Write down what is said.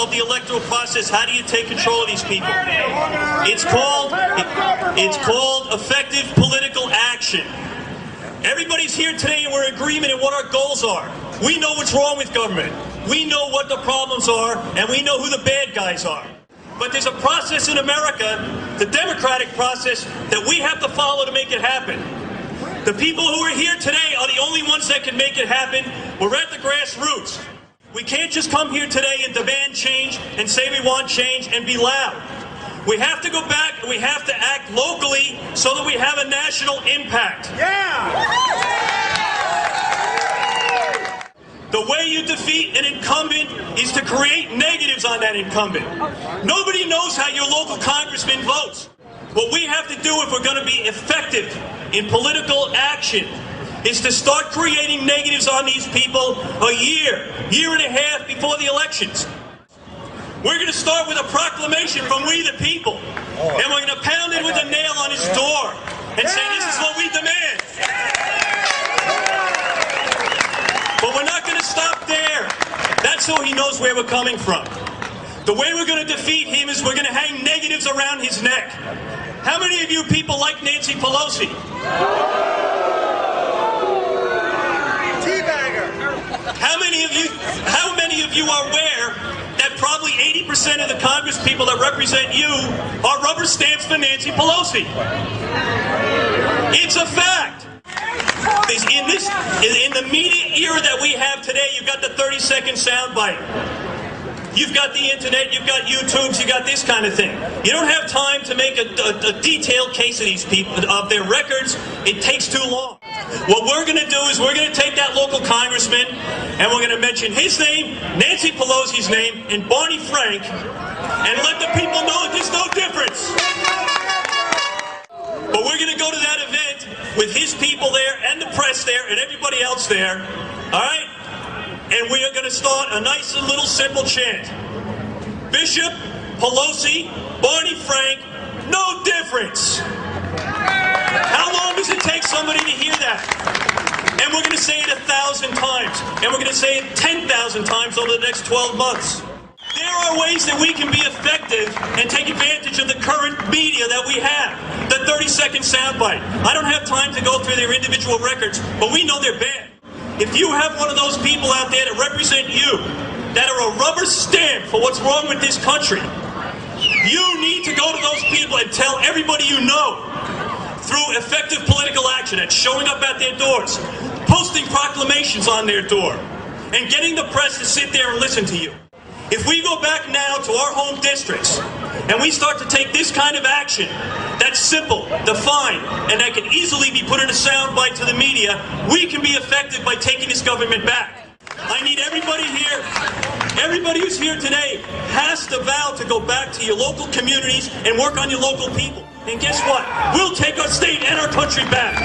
of the electoral process. How do you take control of these people? It's called effective political action. Everybody's here today and we're in agreement in what our goals are. We know what's wrong with government. We know what the problems are, and we know who the bad guys are. But there's a process in America, the democratic process, that we have to follow to make it happen. The people who are here today are the only ones that can make it happen. We're at the grassroots. We can't just come here today and demand change and say we want change and be loud. We have to go back and we have to act locally so that we have a national impact. The way you defeat an incumbent is to create negatives on that incumbent. Nobody knows how your local congressman votes. What we have to do if we're going to be effective in political action is to start creating negatives on these people a year and a half before the elections. We're going to start with a proclamation from we the people, and we're going to pound it with a nail on his door and say this is what we demand. But we're not going to stop there. That's so he knows where we're coming from. The way we're going to defeat him is we're going to hang negatives around his neck. How many of you people like Nancy Pelosi? Teabagger. How many of you are aware that probably 80% of the Congress people that represent you are rubber stamps for Nancy Pelosi? It's a fact. In the media era that we have today, you've got the 30-second soundbite. You've got the internet, you've got YouTubes, you got this kind of thing. You don't have time to make a detailed case of these people, of their records. It takes too long. What we're going to do is we're going to take that local congressman and we're going to mention his name, Nancy Pelosi's name, and Barney Frank, and let the people know that there's no difference. But we're going to go to that event with his people there and the press there and everybody else there, all right? And we are going to start a nice little simple chant. Bishop, Pelosi, Barney Frank, no difference. How long does it take somebody to hear that? And we're going to say it 1,000 times. And we're going to say it 10,000 times over the next 12 months. There are ways that we can be effective and take advantage of the current media that we have. The 30-second soundbite. I don't have time to go through their individual records, but we know they're bad. If you have one of those people out there that represent you, that are a rubber stamp for what's wrong with this country, you need to go to those people and tell everybody you know through effective political action and showing up at their doors, posting proclamations on their door, and getting the press to sit there and listen to you. If we go back now to our home districts and we start to take this kind of action that's simple, defined, and that can easily be put in a soundbite to the media, we can be effective by taking this government back. I need everybody here, everybody who's here today has to vow to go back to your local communities and work on your local people. And guess what? We'll take our state and our country back.